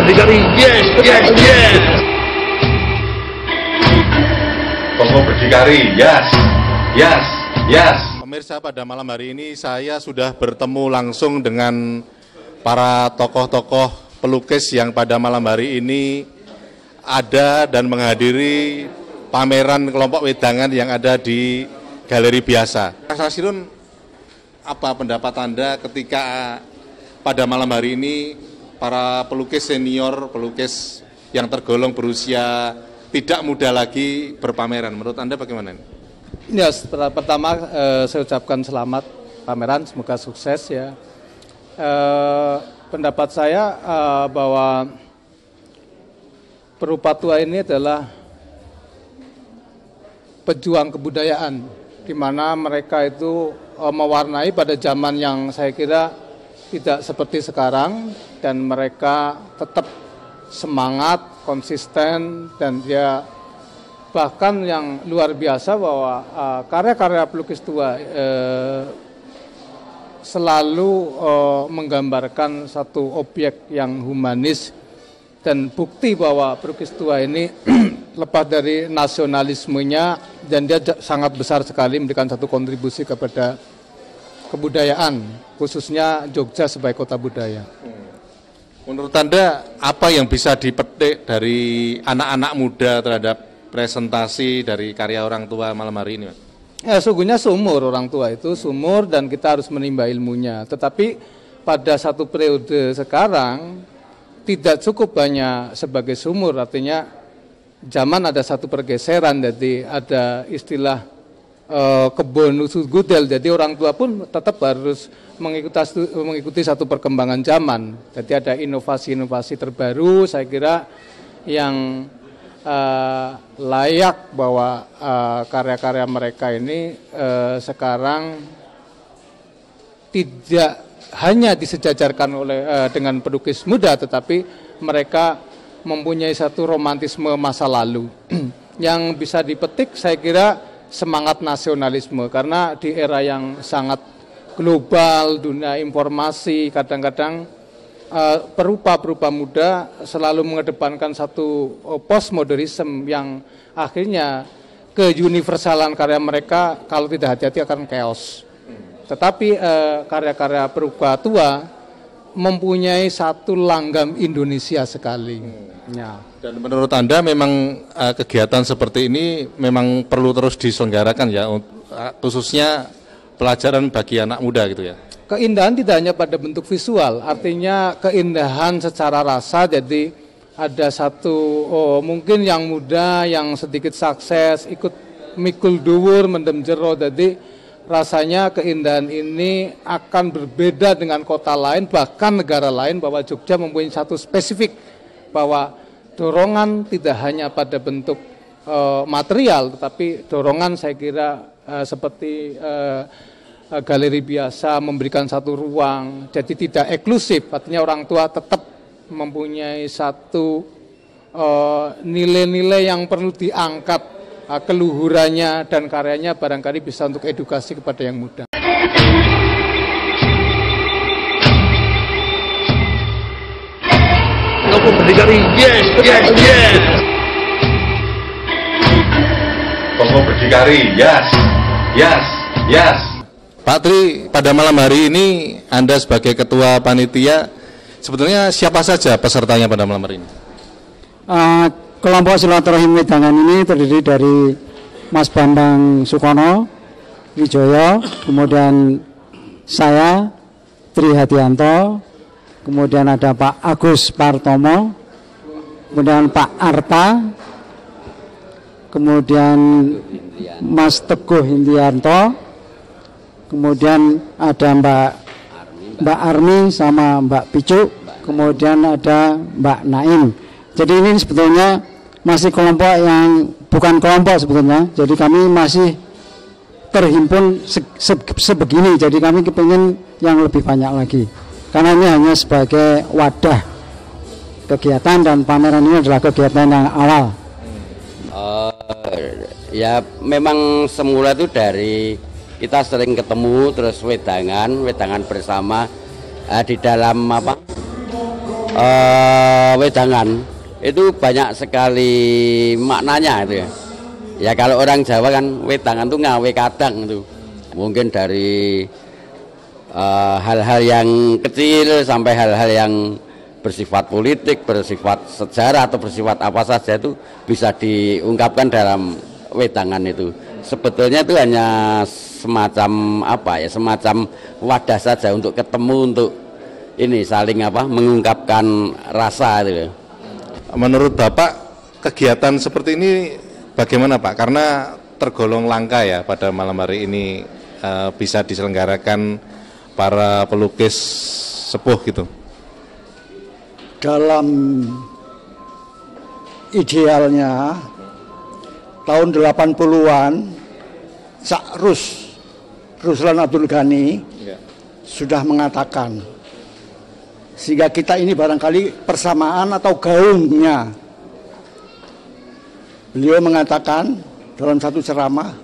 berdikari, yes, yes, yes. Toko berdikari, yes, yes, yes. Pemirsa, pada malam hari ini saya sudah bertemu langsung dengan para tokoh-tokoh pelukis yang pada malam hari ini ada dan menghadiri pameran kelompok wedangan yang ada di Galeri Biasa. Mas Rasirun, apa pendapat Anda ketika pada malam hari ini para pelukis senior, pelukis yang tergolong berusia tidak muda lagi berpameran? Menurut Anda bagaimana? Ya, pertama saya ucapkan selamat pameran, semoga sukses ya. Pendapat saya bahwa Perupa Tua ini adalah pejuang kebudayaan, di mana mereka itu mewarnai pada zaman yang saya kira tidak seperti sekarang, dan mereka tetap semangat, konsisten, dan dia bahkan yang luar biasa bahwa karya-karya pelukis tua selalu menggambarkan satu objek yang humanis, dan bukti bahwa pelukis tua ini lepas dari nasionalismenya, dan dia sangat besar sekali memberikan satu kontribusi kepada kebudayaan, khususnya Jogja sebagai kota budaya. Menurut Anda, apa yang bisa dipetik dari anak-anak muda terhadap presentasi dari karya orang tua malam hari ini, Mas? Ya, sungguhnya sumur orang tua itu, sumur, dan kita harus menimba ilmunya. Tetapi pada satu periode sekarang tidak cukup hanya sebagai sumur, artinya zaman ada satu pergeseran, jadi ada istilah kebon usus gudel, jadi orang tua pun tetap harus mengikuti satu perkembangan zaman. Jadi ada inovasi-inovasi terbaru, saya kira yang layak bahwa karya-karya mereka ini sekarang tidak hanya disejajarkan dengan pelukis muda, tetapi mereka mempunyai satu romantisme masa lalu yang bisa dipetik. Saya kira semangat nasionalisme, karena di era yang sangat global, dunia informasi, kadang-kadang perupa-perupa muda selalu mengedepankan satu postmodernisme yang akhirnya keuniversalan karya mereka kalau tidak hati-hati akan chaos. Tetapi karya-karya perupa tua mempunyai satu langgam Indonesia sekali. Ya. Dan menurut Anda memang kegiatan seperti ini memang perlu terus diselenggarakan ya, khususnya pelajaran bagi anak muda gitu ya? Keindahan tidak hanya pada bentuk visual, artinya keindahan secara rasa. Jadi ada satu mungkin yang muda yang sedikit sukses ikut mikul dhuwur mendem jero, jadi rasanya keindahan ini akan berbeda dengan kota lain, bahkan negara lain, bahwa Jogja mempunyai satu spesifik, bahwa dorongan tidak hanya pada bentuk material, tetapi dorongan saya kira seperti Galeri Biasa memberikan satu ruang, jadi tidak eksklusif, artinya orang tua tetap mempunyai satu nilai-nilai yang perlu diangkat, keluhurannya dan karyanya barangkali bisa untuk edukasi kepada yang muda. Toko berdikari, yes, yes, yes. Toko berdikari, yes, yes, yes. Pak Tri, pada malam hari ini Anda sebagai ketua panitia, sebetulnya siapa saja pesertanya pada malam hari ini? Kelompok silaturahim wedangan ini terdiri dari Mas Bambang Sukono Wijoyo, kemudian saya Tri Hadianto, kemudian ada Pak Agus Partomo, kemudian Pak Arta, kemudian Mas Teguh Indianto, kemudian ada Mbak Armi sama Mbak Picu, kemudian ada Mbak Naim. Jadi ini sebetulnya masih kelompok yang bukan kelompok sebetulnya. Jadi kami masih terhimpun sebegini. Jadi kami kepingin yang lebih banyak lagi. Karena ini hanya sebagai wadah kegiatan, dan pameran ini adalah kegiatan yang awal. Ya memang semula itu dari kita sering ketemu, terus wedangan bersama di dalam wedangan itu banyak sekali maknanya itu ya. Ya kalau orang Jawa kan wedangan tuh ngawe kadang itu. Mungkin dari hal-hal yang kecil sampai hal-hal yang bersifat politik, bersifat sejarah atau bersifat apa saja itu bisa diungkapkan dalam wedangan itu. Sebetulnya itu hanya semacam apa ya, semacam wadah saja untuk ketemu, untuk ini saling mengungkapkan rasa itu. Menurut Bapak kegiatan seperti ini bagaimana Pak? Karena tergolong langka ya pada malam hari ini bisa diselenggarakan para pelukis sepuh gitu. Dalam idealnya tahun 80-an Cak Ruslan Abdul Ghani sudah mengatakan, sehingga kita ini barangkali persamaan atau gaungnya. Beliau mengatakan dalam satu ceramah,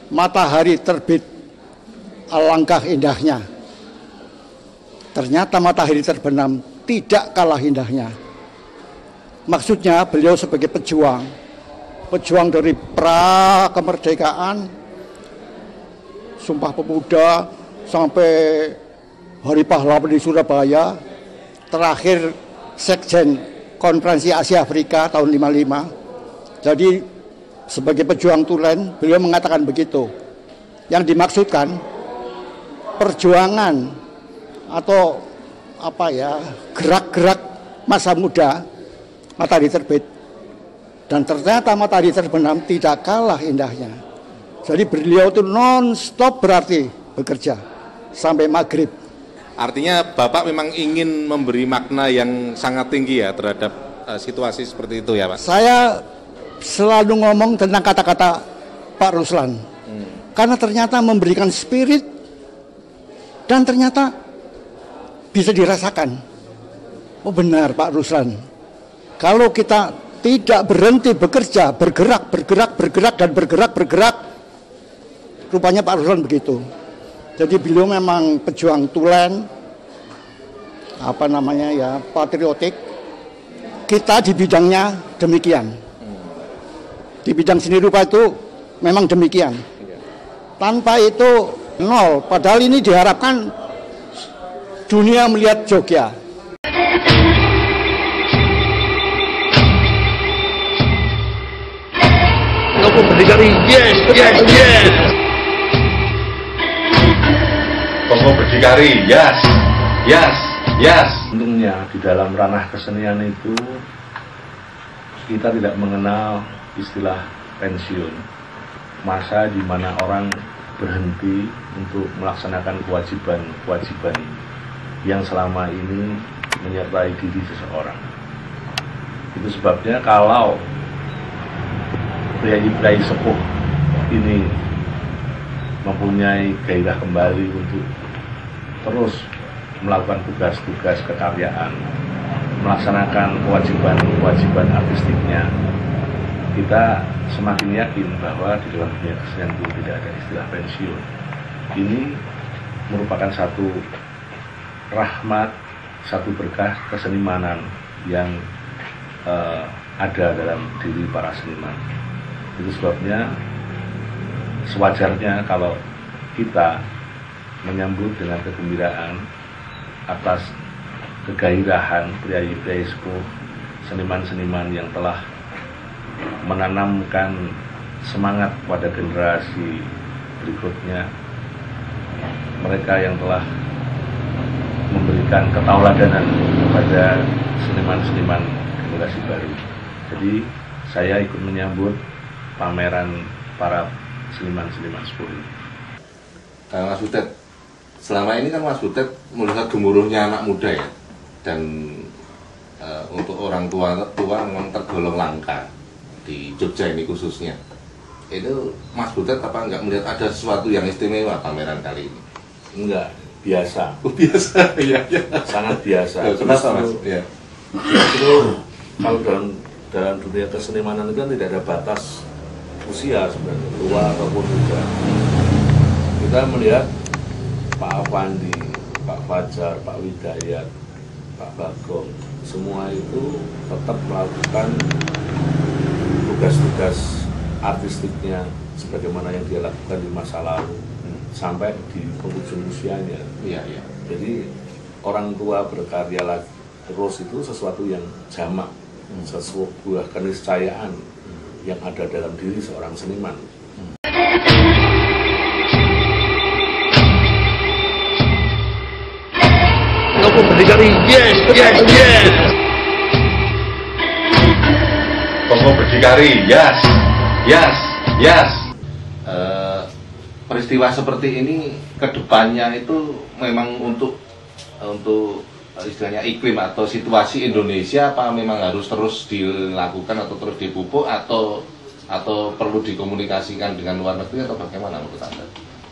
matahari terbit alangkah indahnya, ternyata matahari terbenam tidak kalah indahnya. Maksudnya beliau sebagai pejuang dari pra kemerdekaan, Sumpah Pemuda sampai Hari Pahlawan di Surabaya, terakhir Sekjen Konferensi Asia Afrika tahun 55. Jadi sebagai pejuang tulen beliau mengatakan begitu. Yang dimaksudkan perjuangan atau gerak-gerak masa muda matahari terbit, dan ternyata matahari terbenam tidak kalah indahnya. Jadi beliau itu non-stop berarti bekerja sampai maghrib. Artinya Bapak memang ingin memberi makna yang sangat tinggi ya terhadap situasi seperti itu ya Pak? Saya selalu ngomong tentang kata-kata Pak Ruslan, karena ternyata memberikan spirit dan ternyata bisa dirasakan. Oh benar Pak Ruslan, kalau kita tidak berhenti bekerja, bergerak, rupanya Pak Ruslan begitu. Jadi beliau memang pejuang tulen, patriotik. Kita di bidangnya demikian. Di bidang seni rupa itu memang demikian. Tanpa itu nol. Padahal ini diharapkan dunia melihat Jogja. Tokoh berdikari, yes, yes, yes. Tokoh berdikari, yes, yes, yes. Untungnya di dalam ranah kesenian itu kita tidak mengenal istilah pensiun, masa di mana orang berhenti untuk melaksanakan kewajiban yang selama ini menyertai diri seseorang. Itu sebabnya kalau priayi-priayi sepuh ini mempunyai gairah kembali untuk terus melakukan tugas-tugas kekaryaan, melaksanakan kewajiban artistiknya, kita semakin yakin bahwa di dalam dunia kesenian itu tidak ada istilah pensiun. Ini merupakan satu rahmat, satu berkah kesenimanan yang ada dalam diri para seniman. Itu sebabnya sewajarnya kalau kita menyambut dengan kegembiraan atas kegairahan priayi-priayi sepuh, seniman-seniman yang telah menanamkan semangat pada generasi berikutnya, mereka yang telah memberikan ketauladanan kepada seniman-seniman generasi baru. Jadi saya ikut menyambut pameran para seniman-seniman sepuh ini. Mas Butet, selama ini kan Mas Butet melihat gemuruhnya anak muda ya, dan untuk orang tua memang tergolong langka di Jogja ini khususnya. Itu Mas Butet apa enggak melihat ada sesuatu yang istimewa pameran kali ini? Enggak, biasa. Biasa, ya, ya. Sangat biasa. Kenapa Mas? Ya. Itu kalau dalam dunia kesenimanan itu kan tidak ada batas usia sebenarnya, tua ataupun muda. Kita melihat Pak Avandi, Pak Fajar, Pak Widayat, Pak Bagong, semua itu tetap melakukan tugas-tugas artistiknya sebagaimana yang dia lakukan di masa lalu sampai di penghujung usianya. Jadi orang tua berkarya lagi terus itu sesuatu yang jamak, sebuah keniscayaan yang ada dalam diri seorang seniman. Tokoh berdikari, yes, yes, yes. Tokoh berdikari, yes, yes, yes. Peristiwa seperti ini kedepannya itu memang untuk istilahnya iklim atau situasi Indonesia, apa memang harus terus dilakukan atau terus dipupuk atau perlu dikomunikasikan dengan luar negeri atau bagaimana menurut Anda?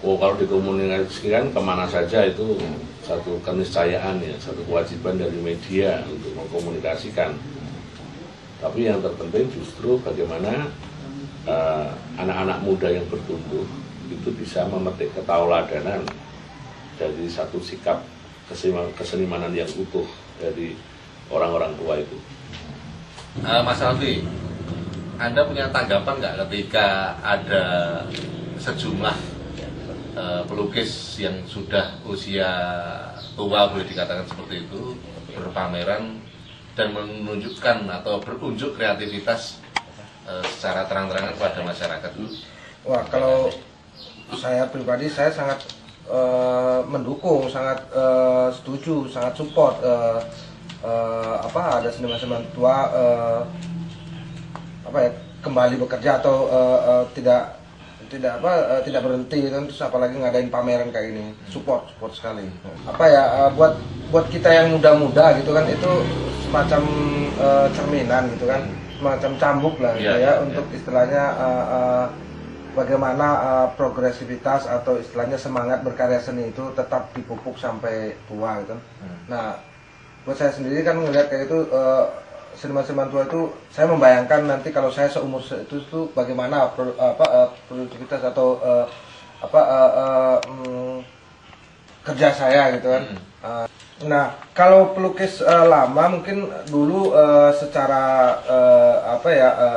Oh, kalau dikomunikasikan kemana saja itu satu keniscayaan ya, satu kewajiban dari media untuk mengkomunikasikan. Tapi yang terpenting justru bagaimana anak-anak muda yang bertumbuh itu bisa memetik ketauladanan dari satu sikap kesenimanan yang utuh dari orang-orang tua itu. Mas Alfi, Anda punya tanggapan nggak ketika ada sejumlah pelukis yang sudah usia tua, boleh dikatakan seperti itu, berpameran dan menunjukkan atau berunjuk kreativitas secara terang-terangan kepada masyarakat? Wah, kalau saya pribadi saya sangat mendukung, sangat setuju, sangat support ada seniman-seniman tua kembali bekerja atau tidak berhenti kan, terus apalagi ngadain pameran kayak ini, support sekali. Buat kita yang muda-muda gitu kan, itu semacam cerminan gitu kan, semacam cambuk lah gitu untuk istilahnya bagaimana progresivitas atau istilahnya semangat berkarya seni itu tetap dipupuk sampai tua gitu. Nah, buat saya sendiri kan melihat kayak itu seniman-seniman tua itu, saya membayangkan nanti kalau saya seumur itu tuh bagaimana produktivitas atau kerja saya gitu kan. Nah, kalau pelukis lama mungkin dulu secara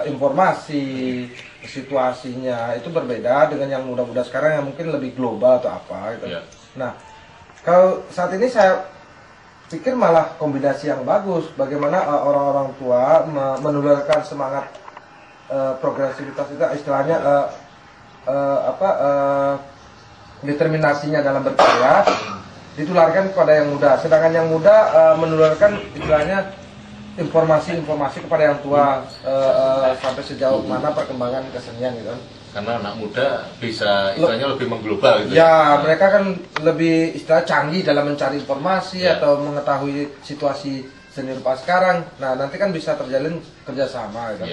informasi situasinya itu berbeda dengan yang muda-muda sekarang yang mungkin lebih global atau apa gitu. Nah, kalau saat ini saya pikir malah kombinasi yang bagus, bagaimana orang-orang tua menularkan semangat progresivitas itu, istilahnya determinasinya dalam berkarya ditularkan kepada yang muda, sedangkan yang muda menularkan istilahnya informasi kepada yang tua sampai sejauh mana perkembangan kesenian gitu. Karena anak muda bisa istilahnya lebih mengglobal gitu. Ya, mereka kan lebih istilah canggih dalam mencari informasi atau mengetahui situasi seni rupa sekarang. Nah, nanti kan bisa terjalin kerjasama gitu.